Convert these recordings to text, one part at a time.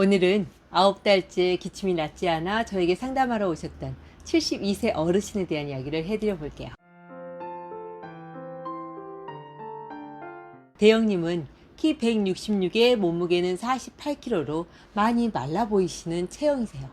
오늘은 9달째 기침이 낫지 않아 저에게 상담하러 오셨던 72세 어르신에 대한 이야기를 해드려 볼게요. 대영님은 키 166에 몸무게는 48kg로 많이 말라 보이시는 체형이세요.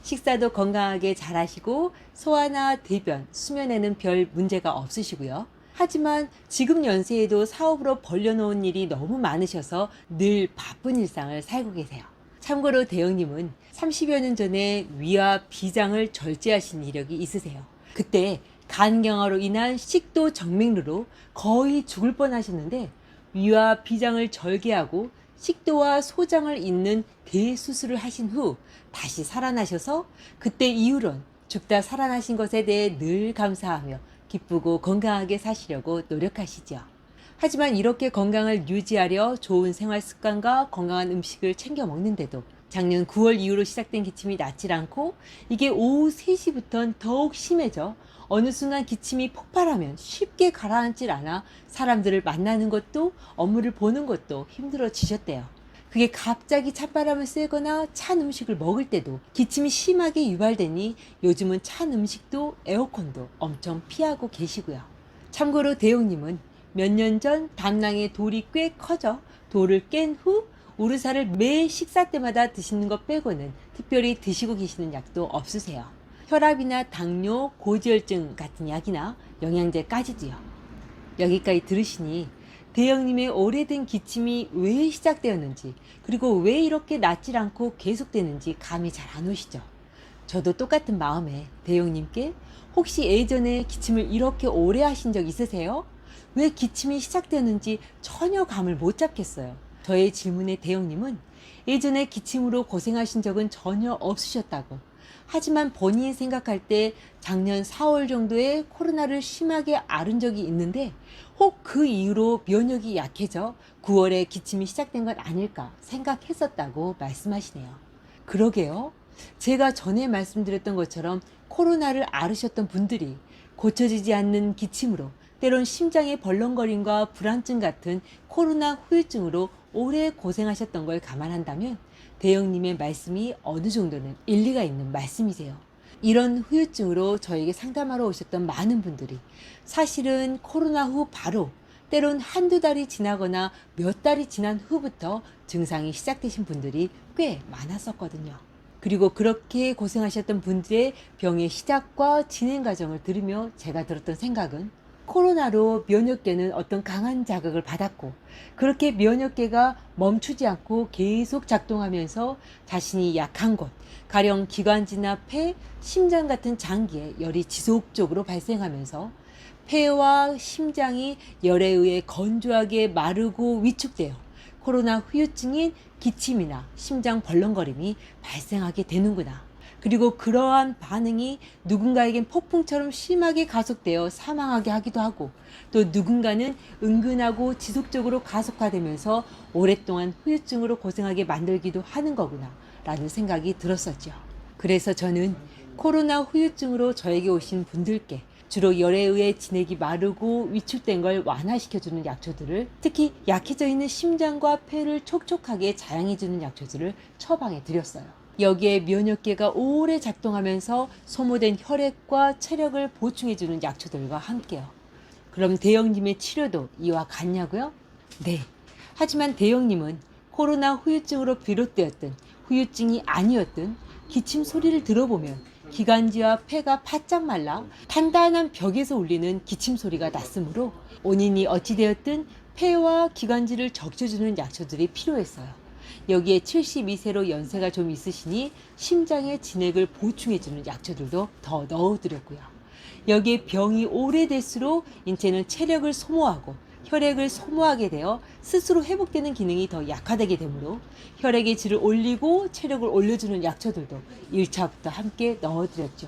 식사도 건강하게 잘 하시고 소화나 대변, 수면에는 별 문제가 없으시고요. 하지만 지금 연세에도 사업으로 벌려놓은 일이 너무 많으셔서 늘 바쁜 일상을 살고 계세요. 참고로 대영님은 30여 년 전에 위와 비장을 절제하신 이력이 있으세요. 그때 간경화로 인한 식도 정맥류로 거의 죽을 뻔하셨는데 위와 비장을 절개하고 식도와 소장을 잇는 대수술을 하신 후 다시 살아나셔서 그때 이후론 죽다 살아나신 것에 대해 늘 감사하며 기쁘고 건강하게 사시려고 노력하시죠. 하지만 이렇게 건강을 유지하려 좋은 생활 습관과 건강한 음식을 챙겨 먹는데도 작년 9월 이후로 시작된 기침이 낫질 않고 이게 오후 3시부터는 더욱 심해져 어느 순간 기침이 폭발하면 쉽게 가라앉질 않아 사람들을 만나는 것도 업무를 보는 것도 힘들어지셨대요. 그게 갑자기 찬바람을 쐬거나 찬 음식을 먹을 때도 기침이 심하게 유발되니 요즘은 찬 음식도 에어컨도 엄청 피하고 계시고요. 참고로 대용님은 몇 년 전 담낭에 돌이 꽤 커져 돌을 깬 후 우르사를 매 식사 때마다 드시는 것 빼고는 특별히 드시고 계시는 약도 없으세요. 혈압이나 당뇨, 고지혈증 같은 약이나 영양제까지도요. 여기까지 들으시니 대영님의 오래된 기침이 왜 시작되었는지 그리고 왜 이렇게 낫질 않고 계속되는지 감이 잘 안 오시죠? 저도 똑같은 마음에 대영님께 혹시 예전에 기침을 이렇게 오래 하신 적 있으세요? 왜 기침이 시작되는지 전혀 감을 못 잡겠어요. 저의 질문에 대영님은 예전에 기침으로 고생하신 적은 전혀 없으셨다고. 하지만 본인이 생각할 때 작년 4월 정도에 코로나를 심하게 앓은 적이 있는데 혹 그 이후로 면역이 약해져 9월에 기침이 시작된 건 아닐까 생각했었다고 말씀하시네요. 그러게요. 제가 전에 말씀드렸던 것처럼 코로나를 앓으셨던 분들이 고쳐지지 않는 기침으로 때론 심장의 벌렁거림과 불안증 같은 코로나 후유증으로 오래 고생하셨던 걸 감안한다면 대영님의 말씀이 어느 정도는 일리가 있는 말씀이세요. 이런 후유증으로 저에게 상담하러 오셨던 많은 분들이 사실은 코로나 후 바로 때론 한두 달이 지나거나 몇 달이 지난 후부터 증상이 시작되신 분들이 꽤 많았었거든요. 그리고 그렇게 고생하셨던 분들의 병의 시작과 진행 과정을 들으며 제가 들었던 생각은 코로나로 면역계는 어떤 강한 자극을 받았고 그렇게 면역계가 멈추지 않고 계속 작동하면서 자신이 약한 곳, 가령 기관지나 폐, 심장 같은 장기에 열이 지속적으로 발생하면서 폐와 심장이 열에 의해 건조하게 마르고 위축되어 코로나 후유증인 기침이나 심장 벌렁거림이 발생하게 되는구나. 그리고 그러한 반응이 누군가에겐 폭풍처럼 심하게 가속되어 사망하게 하기도 하고 또 누군가는 은근하고 지속적으로 가속화되면서 오랫동안 후유증으로 고생하게 만들기도 하는 거구나 라는 생각이 들었었죠. 그래서 저는 코로나 후유증으로 저에게 오신 분들께 주로 열에 의해 진액이 마르고 위축된 걸 완화시켜주는 약초들을 특히 약해져 있는 심장과 폐를 촉촉하게 자양해주는 약초들을 처방해 드렸어요. 여기에 면역계가 오래 작동하면서 소모된 혈액과 체력을 보충해주는 약초들과 함께요. 그럼 대영님의 치료도 이와 같냐고요? 네. 하지만 대영님은 코로나 후유증으로 비롯되었든 후유증이 아니었든 기침 소리를 들어보면 기관지와 폐가 바짝 말라 단단한 벽에서 울리는 기침 소리가 났으므로 원인이 어찌되었든 폐와 기관지를 적셔주는 약초들이 필요했어요. 여기에 72세로 연세가 좀 있으시니 심장의 진액을 보충해주는 약초들도 더 넣어드렸고요. 여기에 병이 오래될수록 인체는 체력을 소모하고 혈액을 소모하게 되어 스스로 회복되는 기능이 더 약화되게 되므로 혈액의 질을 올리고 체력을 올려주는 약초들도 1차부터 함께 넣어드렸죠.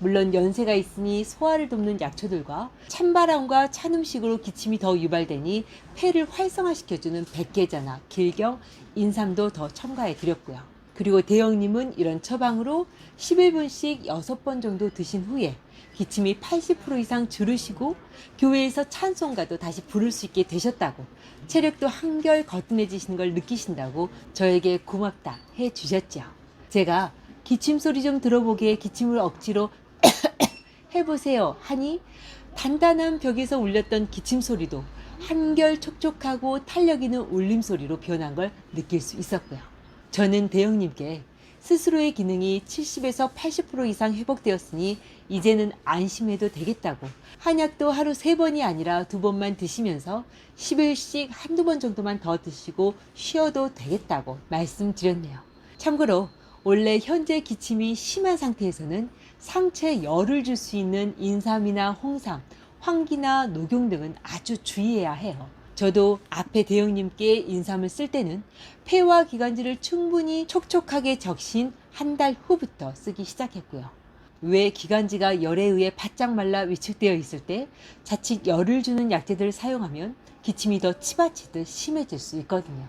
물론 연세가 있으니 소화를 돕는 약초들과 찬바람과 찬 음식으로 기침이 더 유발되니 폐를 활성화시켜주는 백계자나 길경, 인삼도 더 첨가해 드렸고요. 그리고 대영님은 이런 처방으로 11분씩 6번 정도 드신 후에 기침이 80% 이상 줄으시고 교회에서 찬송가도 다시 부를 수 있게 되셨다고, 체력도 한결 거뜬해지시는 걸 느끼신다고 저에게 고맙다 해 주셨죠. 제가 기침 소리 좀 들어보게 기침을 억지로 해보세요 하니 단단한 벽에서 울렸던 기침 소리도 한결 촉촉하고 탄력 있는 울림 소리로 변한 걸 느낄 수 있었고요. 저는 대형님께 스스로의 기능이 70에서 80% 이상 회복되었으니 이제는 안심해도 되겠다고, 한약도 하루 3번이 아니라 2번만 드시면서 10일씩 한두 번 정도만 더 드시고 쉬어도 되겠다고 말씀드렸네요. 참고로 원래 현재 기침이 심한 상태에서는 상체에 열을 줄 수 있는 인삼이나 홍삼, 황기나 녹용 등은 아주 주의해야 해요. 저도 앞에 대형님께 인삼을 쓸 때는 폐와 기관지를 충분히 촉촉하게 적신 한 달 후부터 쓰기 시작했고요. 왜 기관지가 열에 의해 바짝 말라 위축되어 있을 때 자칫 열을 주는 약재들을 사용하면 기침이 더 치받치듯 심해질 수 있거든요.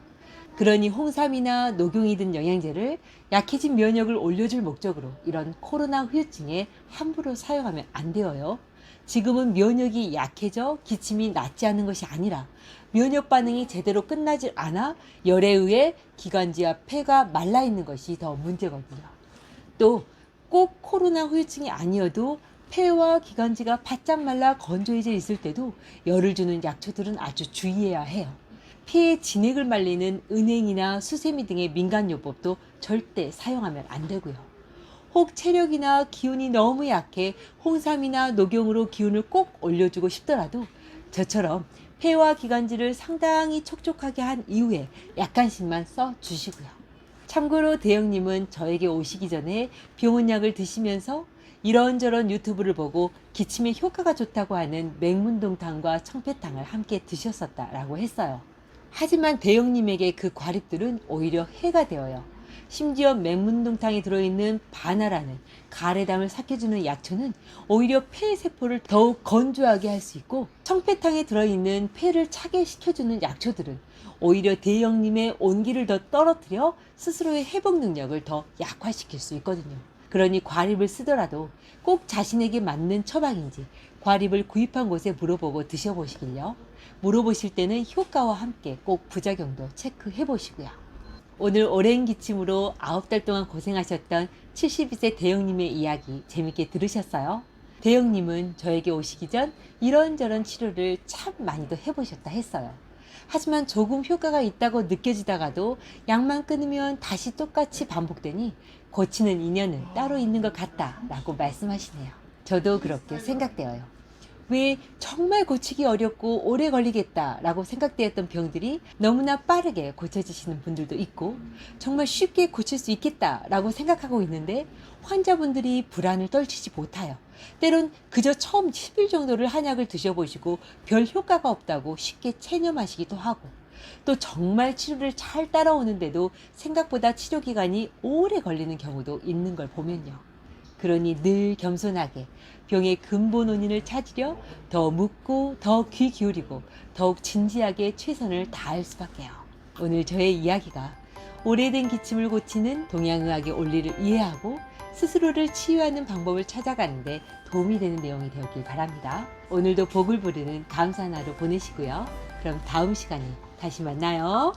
그러니 홍삼이나 녹용이 든 영양제를 약해진 면역을 올려줄 목적으로 이런 코로나 후유증에 함부로 사용하면 안 되어요. 지금은 면역이 약해져 기침이 낫지 않은 것이 아니라 면역 반응이 제대로 끝나질 않아 열에 의해 기관지와 폐가 말라 있는 것이 더 문제거든요. 또 꼭 코로나 후유증이 아니어도 폐와 기관지가 바짝 말라 건조해져 있을 때도 열을 주는 약초들은 아주 주의해야 해요. 폐의 진액을 말리는 은행이나 수세미 등의 민간요법도 절대 사용하면 안 되고요. 혹 체력이나 기운이 너무 약해 홍삼이나 녹용으로 기운을 꼭 올려주고 싶더라도 저처럼 폐와 기관지를 상당히 촉촉하게 한 이후에 약간씩만 써주시고요. 참고로 대형님은 저에게 오시기 전에 병원약을 드시면서 이런저런 유튜브를 보고 기침에 효과가 좋다고 하는 맹문동탕과 청패탕을 함께 드셨었다라고 했어요. 하지만 대형님에게 그 과립들은 오히려 해가 되어요. 심지어 맹문동탕에 들어있는 바나라는 가래담을 삭혀주는 약초는 오히려 폐 세포를 더욱 건조하게 할 수 있고, 청패탕에 들어있는 폐를 차게 식혀주는 약초들은 오히려 대형님의 온기를 더 떨어뜨려 스스로의 회복 능력을 더 약화시킬 수 있거든요. 그러니 과립을 쓰더라도 꼭 자신에게 맞는 처방인지 과립을 구입한 곳에 물어보고 드셔보시길요. 물어보실 때는 효과와 함께 꼭 부작용도 체크해 보시고요. 오늘 오랜 기침으로 9달 동안 고생하셨던 72세 대형님의 이야기 재밌게 들으셨어요? 대형님은 저에게 오시기 전 이런저런 치료를 참 많이도 해보셨다 했어요. 하지만 조금 효과가 있다고 느껴지다가도 약만 끊으면 다시 똑같이 반복되니 고치는 인연은 따로 있는 것 같다 라고 말씀하시네요. 저도 그렇게 생각되어요. 왜 정말 고치기 어렵고 오래 걸리겠다 라고 생각되었던 병들이 너무나 빠르게 고쳐지시는 분들도 있고, 정말 쉽게 고칠 수 있겠다 라고 생각하고 있는데 환자분들이 불안을 떨치지 못하여 때론 그저 처음 10일 정도를 한약을 드셔보시고 별 효과가 없다고 쉽게 체념하시기도 하고, 또 정말 치료를 잘 따라오는데도 생각보다 치료 기간이 오래 걸리는 경우도 있는 걸 보면요. 그러니 늘 겸손하게 병의 근본 원인을 찾으려 더 묻고 더 귀 기울이고 더욱 진지하게 최선을 다할 수밖에요. 오늘 저의 이야기가 오래된 기침을 고치는 동양의학의 원리를 이해하고 스스로를 치유하는 방법을 찾아가는데 도움이 되는 내용이 되었길 바랍니다. 오늘도 복을 부르는 감사한 하루 보내시고요. 그럼 다음 시간에 다시 만나요.